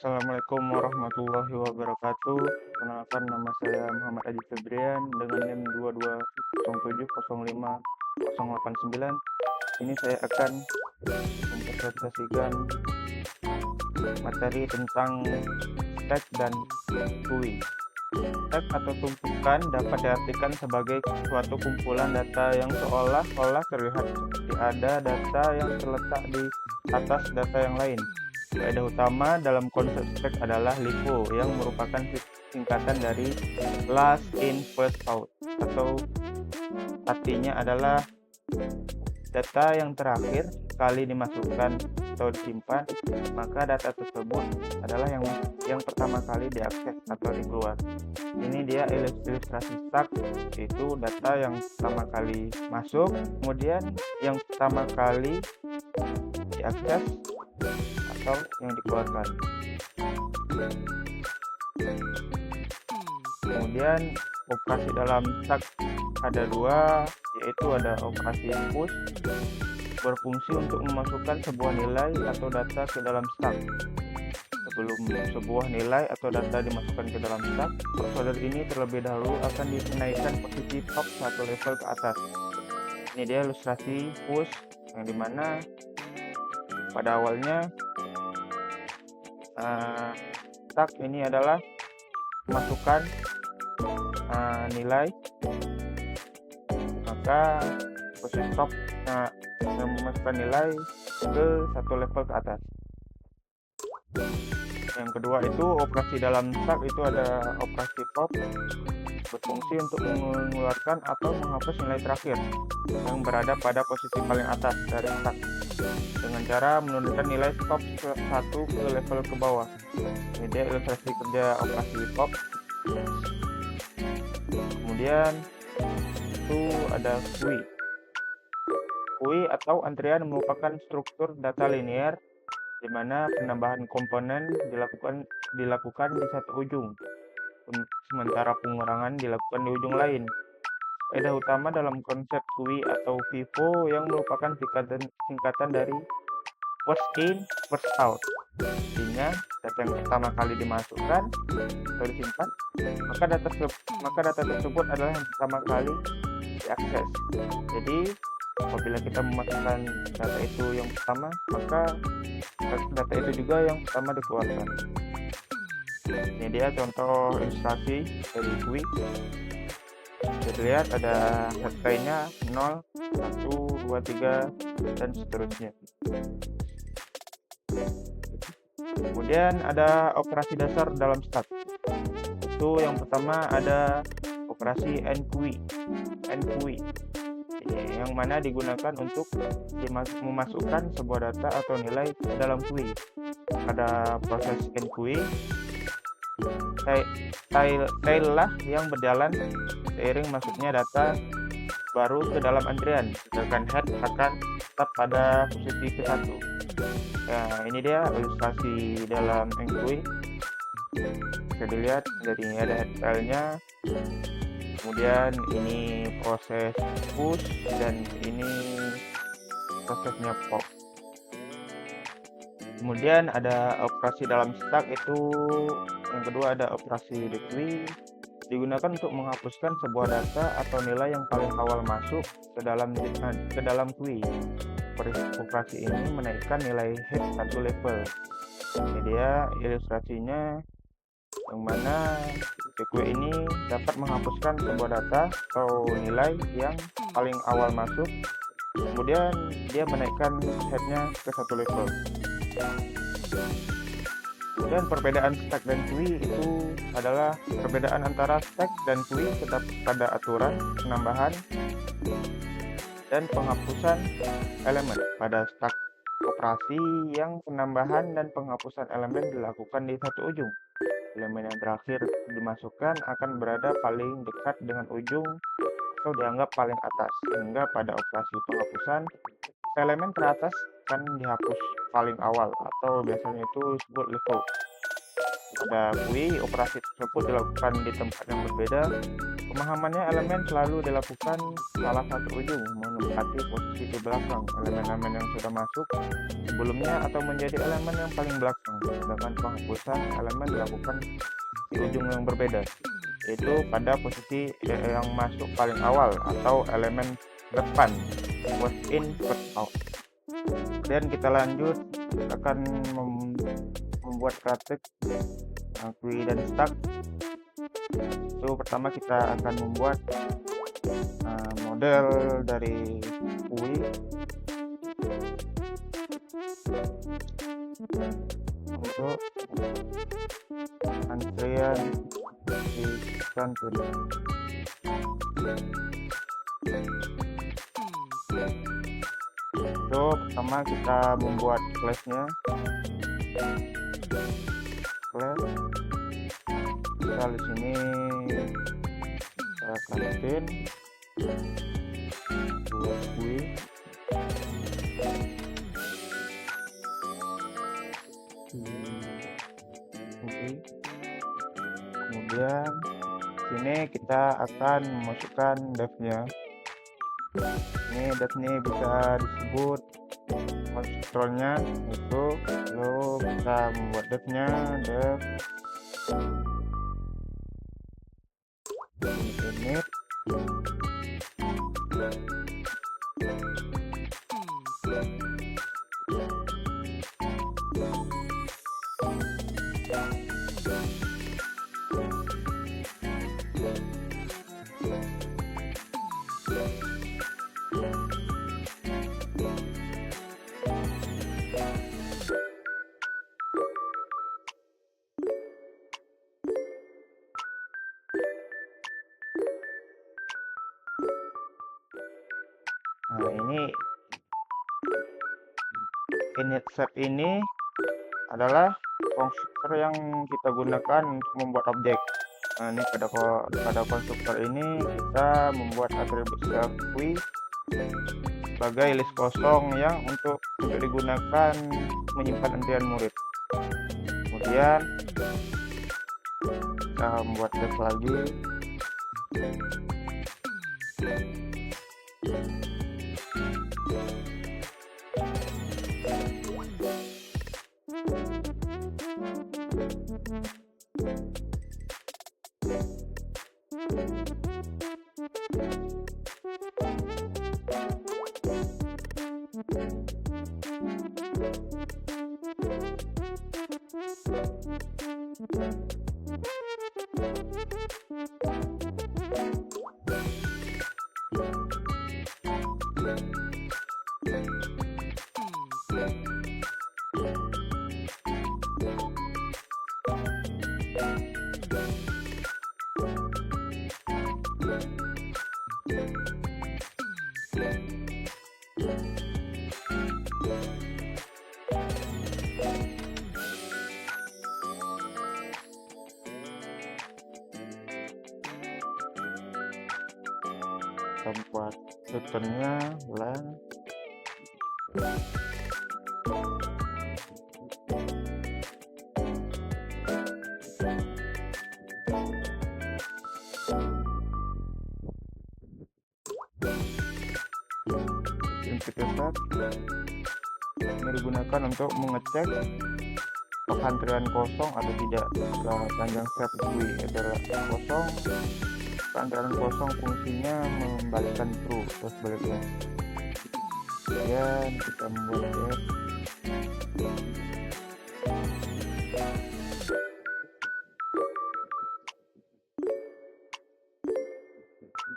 Assalamualaikum warahmatullahi wabarakatuh. Perkenalkan, nama saya Muhammad Aji Febrian dengan NIM 2207050889. Ini saya akan mempresentasikan materi tentang stack dan GUI. Stack atau tumpukan dapat diartikan sebagai suatu kumpulan data yang seolah-olah terlihat seperti ada data yang terletak di atas data yang lain. Kaidah utama dalam konsep stack adalah LIFO, yang merupakan singkatan dari last in first out, atau artinya adalah data yang terakhir kali dimasukkan atau disimpan, maka data tersebut adalah yang pertama kali diakses atau dikeluar. Ini dia ilustrasi stack, yaitu data yang pertama kali masuk, kemudian yang pertama kali diakses atau yang dikeluarkan. Kemudian operasi dalam stack ada dua, yaitu ada operasi push, berfungsi untuk memasukkan sebuah nilai atau data ke dalam stack. Sebelum sebuah nilai atau data dimasukkan ke dalam stack, prosedur ini terlebih dahulu akan dinaikkan posisi top satu level ke atas. Ini dia ilustrasi push, yang dimana pada awalnya stack ini adalah masukkan nilai, maka posisi top memasukkan nilai ke satu level ke atas. Yang kedua itu operasi dalam stack, itu ada operasi pop, berfungsi untuk mengeluarkan atau menghapus nilai terakhir yang berada pada posisi paling atas dari stack dengan cara menurunkan nilai top satu ke level ke bawah. Ini dia ilustrasi kerja operasi pop. Kemudian itu ada GUI. GUI atau antrian merupakan struktur data linear di mana penambahan komponen dilakukan di satu ujung, sementara pengurangan dilakukan di ujung lain. Kaidah utama dalam konsep GUI atau FIFO yang merupakan singkatan dari first in, first out. Artinya data yang pertama kali dimasukkan atau disimpan, maka data tersebut adalah yang pertama kali diakses. Jadi apabila kita memasukkan data itu yang pertama, maka data itu juga yang pertama dikeluarkan. Ini dia contoh ilustrasi dari GUI. Bisa lihat ada headline-nya 0, 1, 2, 3 dan seterusnya. Kemudian ada operasi dasar dalam stack. Itu yang pertama ada operasi enqueue, yang mana digunakan untuk memasukkan sebuah data atau nilai ke dalam GUI. Ada proses enqueue, tail lah yang berjalan seiring masuknya data baru ke dalam antrian, sedangkan head akan tetap pada posisi ke-1. Nah, ini dia ilustrasi dalam enqueue. Bisa dilihat dari ini ada head file-nya, kemudian ini proses push, dan ini prosesnya pop. Kemudian ada operasi dalam stack, itu yang kedua ada operasi decree, digunakan untuk menghapuskan sebuah data atau nilai yang paling awal masuk ke dalam GUI. Operasi ini menaikkan nilai head satu level. Ini dia ilustrasinya, yang mana GUI ini dapat menghapuskan sebuah data atau nilai yang paling awal masuk, kemudian dia menaikkan headnya ke satu level. Kemudian perbedaan stack dan GUI itu adalah perbedaan antara stack dan GUI tetap pada aturan penambahan dan penghapusan elemen. Pada stack operasi yang penambahan dan penghapusan elemen dilakukan di satu ujung. Elemen yang terakhir dimasukkan akan berada paling dekat dengan ujung atau dianggap paling atas, sehingga pada operasi penghapusan elemen teratas akan dihapus paling awal, atau biasanya itu disebut LIFO. Pada GUI, operasi tersebut dilakukan di tempat yang berbeda. Pemahamannya, elemen selalu dilakukan salah satu ujung menempati posisi di belakang elemen-elemen yang sudah masuk sebelumnya atau menjadi elemen yang paling belakang, sedangkan penghapusan elemen dilakukan di ujung yang berbeda, yaitu pada posisi yang masuk paling awal atau elemen depan, first in first out. Kemudian kita lanjut, kita akan membuat katek GUI dan stack. So pertama kita akan membuat model dari GUI untuk antrian di kantor. So pertama kita membuat class-nya. Class kita di sini kita kasih buat GUI. Kemudian sini kita akan memasukkan dev-nya. Ini dev ini bisa disebut konstruktornya itu, lalu kita membuat dev-nya dev init. Nah, ini init set ini adalah konstruktor yang kita gunakan untuk membuat objek. Nah, ini pada konstruktor ini kita membuat atribut self GUI sebagai list kosong yang untuk digunakan menyimpan antrian murid. Kemudian kita membuat dev lagi. Tempat returnnya ulang. Input ini digunakan untuk mengecek apakah antrian kosong atau tidak. Setelah panjang step GUI adalah kosong, antrian kosong fungsinya membalikan true atau sebaliknya. Kemudian kita membuat dev.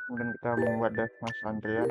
Kemudian kita membuat dev masuk antrian.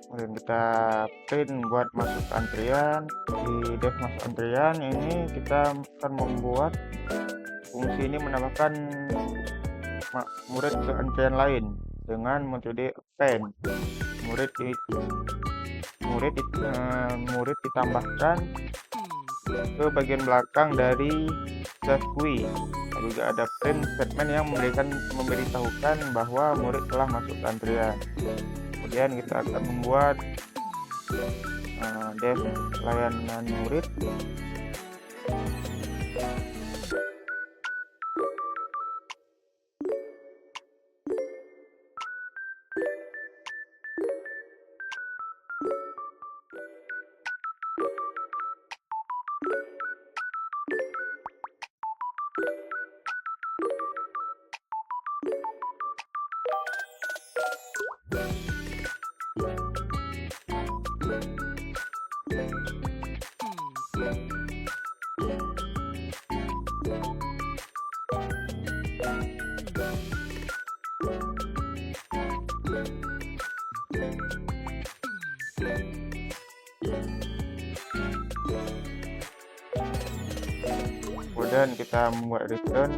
Kemudian kita print buat masuk antrian. Di def masuk antrian ini kita akan membuat fungsi ini menambahkan murid ke antrian lain dengan metode append. Murid ditambahkan ke bagian belakang dari save GUI. Juga ada print statement yang memberitahukan bahwa murid telah masuk ke antrian. Kemudian kita akan membuat def layanan murid. Kemudian kita membuat return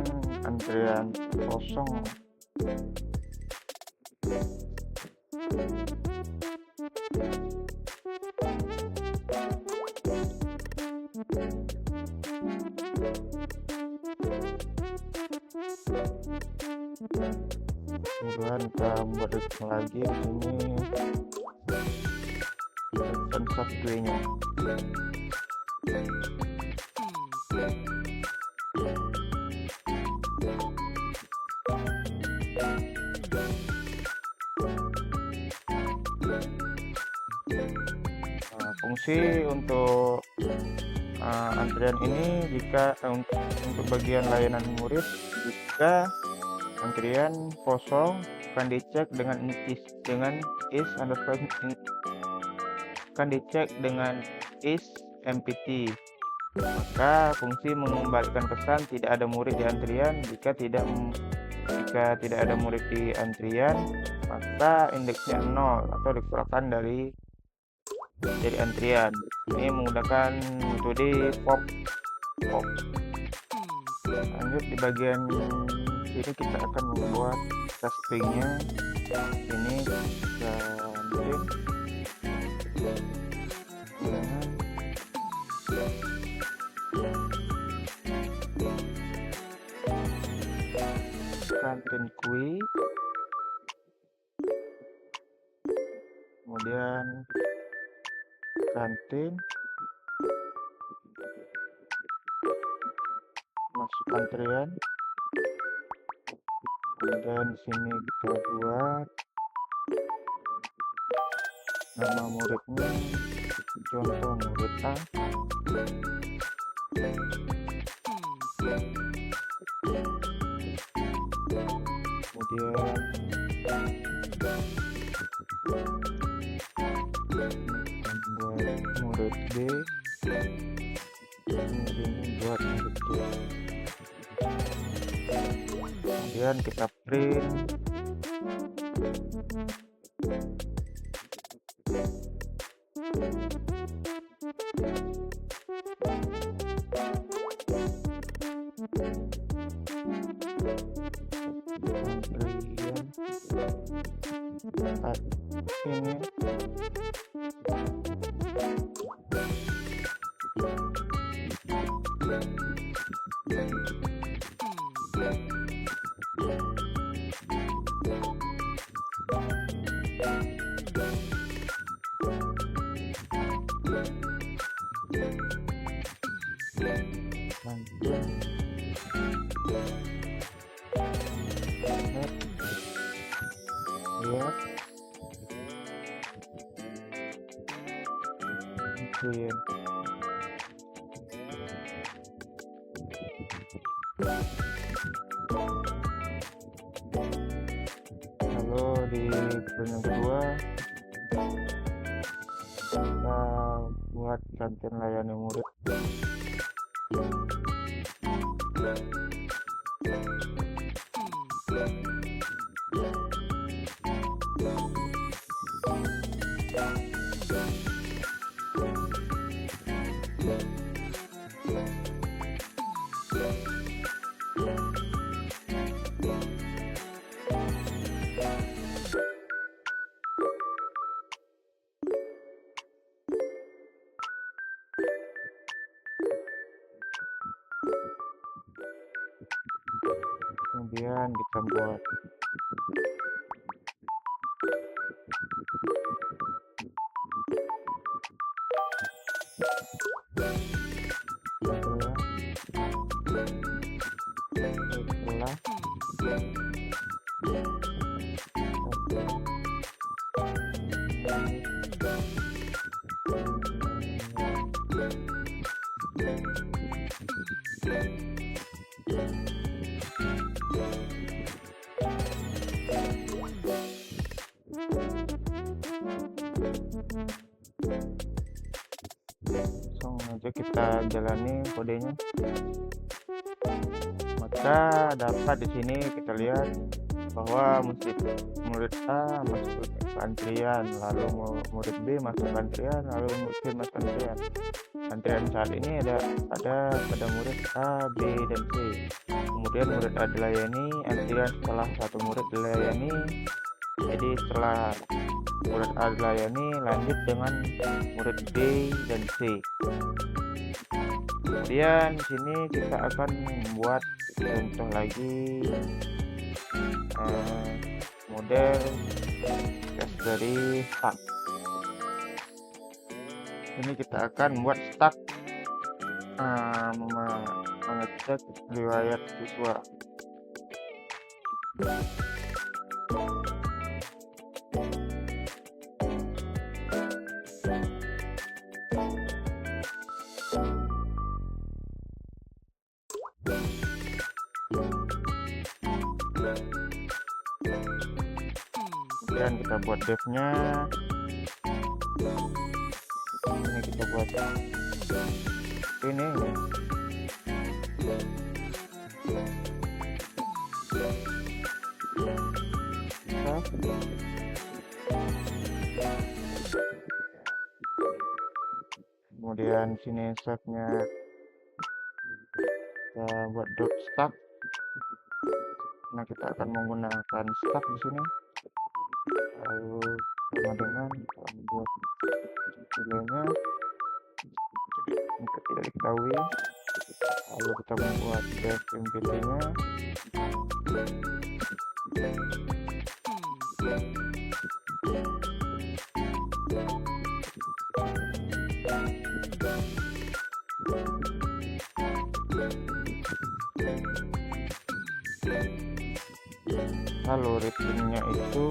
antrian kosong. Kemudian kita membuat return lagi di sini return subquery-nya. Fungsi untuk antrian ini untuk bagian layanan murid, jika antrian kosong akan dicek dengan is empty. Maka fungsi mengembalikan pesan tidak ada murid di antrian. Jika tidak ada murid di antrian, maka indeksnya 0 atau dikurangkan dari antrian. Ini menggunakan metode pop. Lanjut di bagian sini kita akan membuat stringnya. Ini content GUI, kemudian kantin masuk antrian, kemudian sini kita buat nama muridnya, contoh murid A. Kemudian membuat murid B, kemudian buat murid C. Kemudian kita print ini lanjut lihat mungkin lalu di bulan yang kedua kita buat gantian layani murid. Kemudian kita buat langsung aja kita jalani kodenya. Maka dapat di sini kita lihat bahwa murid A masuk ke antrian, lalu murid B masuk ke antrian, lalu murid C masuk ke antrian. Antrian saat ini ada pada murid A, B, dan C. Kemudian murid A dilayani, antrian setelah satu murid dilayani. Jadi setelah murid A dilayani, lanjut dengan murid B dan C. Kemudian di sini kita akan membuat contoh lagi model tes dari stack. Ini kita akan membuat stack mengecek riwayat siswa. Kemudian kita buat devnya. Ini kita buat ini. Kemudian sini save-nya kita buat dot stack. Nah, kita akan menggunakan stack di sini. Lalu sama dengan buat nilainya jika tidak diketahui. Lalu kita membuat def mpt-nya. Lalu return-nya itu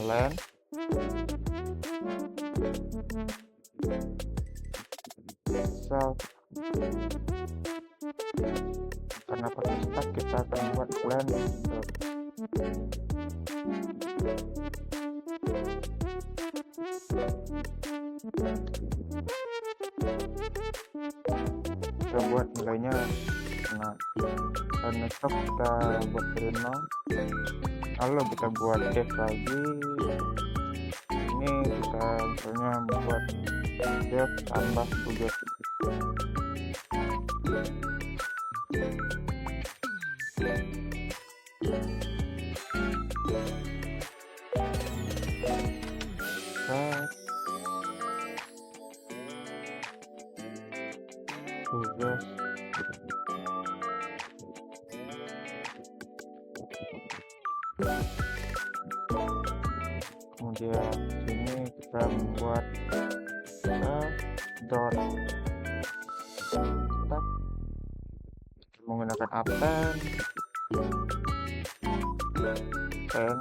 len self. Karena pakai stack kita akan buat len self. Kita buat nilainya. Nah, karena stop kita buat dari 0. Lalu kita buat def lagi. Ini kita misalnya membuat def tambah tugas. Tugas kemudian sini kita membuat dot menggunakan append, pen,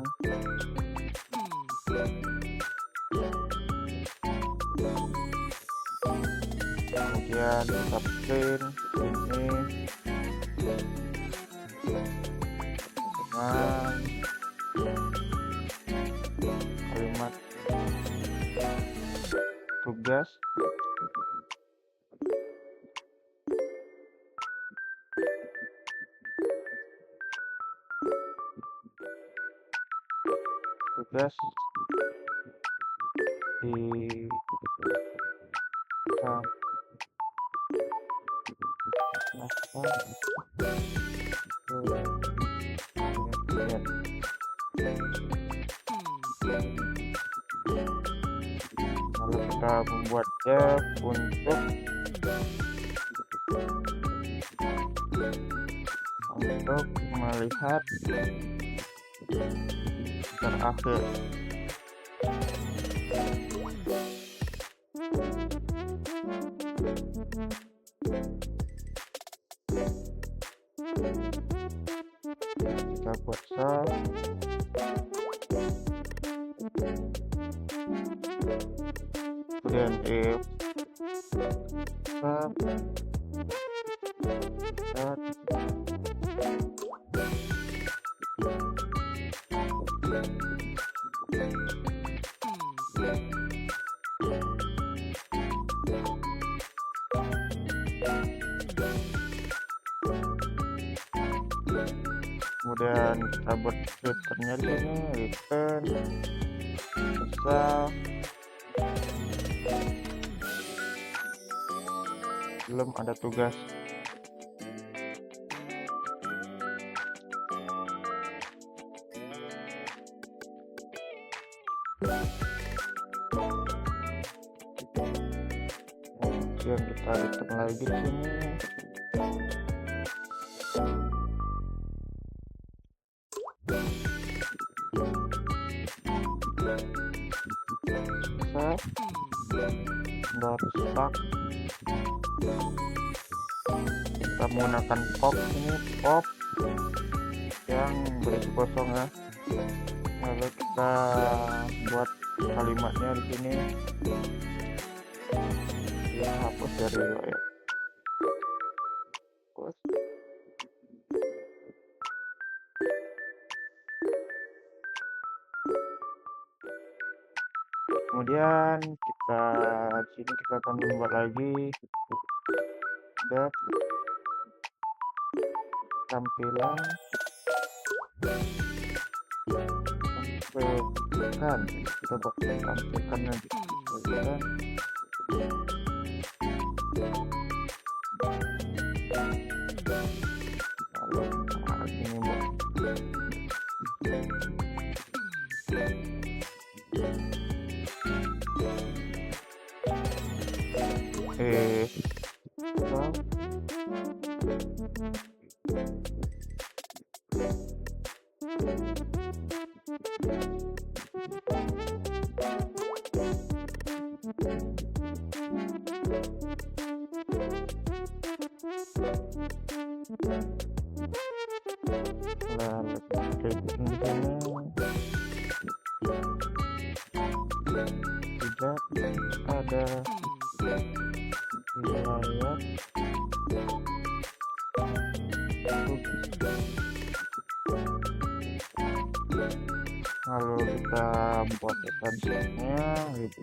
kemudian kita print ini dengan kalimat tugas. Tugas di lalu kita membuat tab untuk melihat terakhir. Kita buat save, kemudian if save kemudian kita buat returnnya di sini, return bisa belum ada tugas. Kemudian kita return lagi di sini. Start. Kita menggunakan pop ini, pop yang berisi kosong ya. Lalu kita buat kalimatnya di sini. Ya, hapus dari riwayat. Hapus. Kemudian kita di sini kita akan membuat lagi tampilan tampilkan, kita pakai tampilkan nanti tampilkan. Lalu ini lalu klik di sini tidak ada riwayat lalu kita buat extensionnya gitu.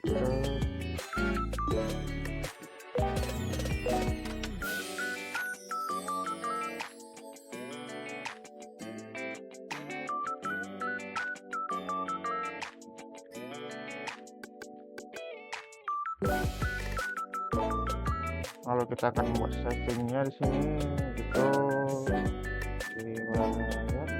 Lalu kita akan membuat settingnya di sini gitu riwayat.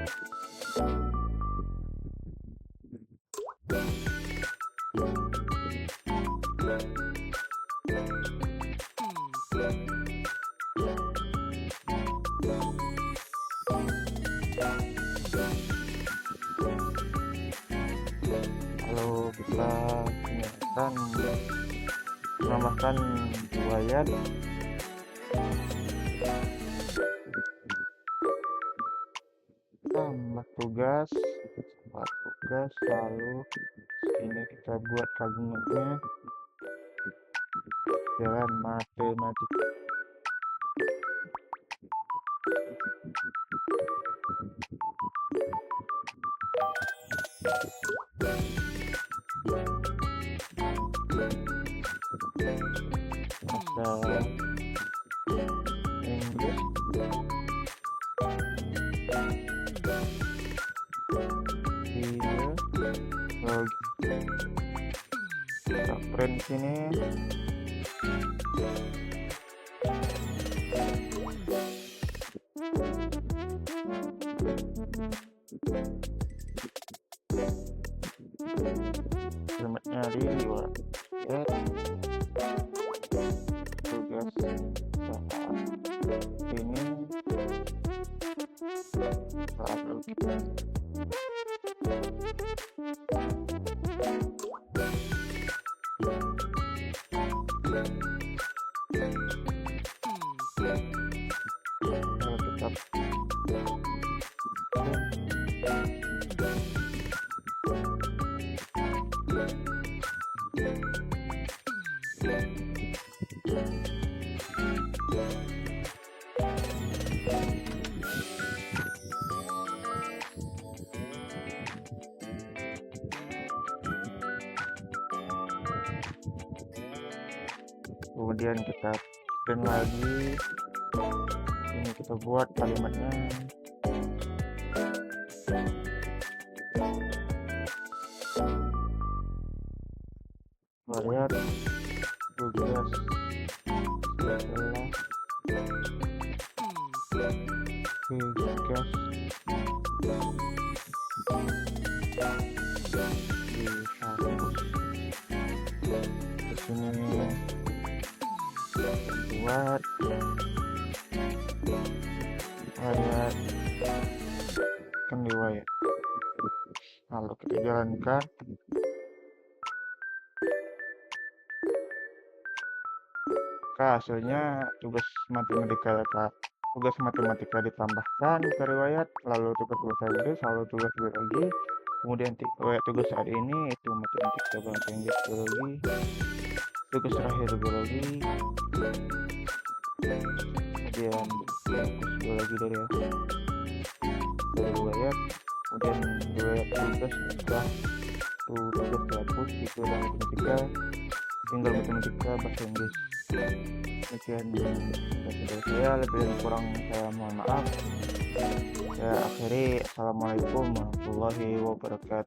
Lalu kita menambahkan riwayat tugas lalu ini kita buat kalimatnya jalan matematika. Bahasa Inggris biologi. Kita print sini. Kalimatnya riwayat tugas saat ini lalu kemudian kita print lagi. Ini kita buat kalimatnya. Variat tugas setelah tugas dihapus. Di sini buat variat kan riwayat. Lalu kita jalankan. Hasilnya tugas matematika ditambahkan ke riwayat, lalu tugas bahasa Inggris, lalu tugas biologi, kemudian tugas hari ini itu matematika, bahasa Inggris, biologi, tugas terakhir biologi, kemudian tugas biologi dari riwayat, kemudian riwayat tugas setelah tugas dihapus itu adalah matematika, tinggal matematika, bahasa Inggris. Demikian dari saya, lebih dan kurang saya mohon maaf. Saya akhiri, assalamualaikum warahmatullahi wabarakatuh.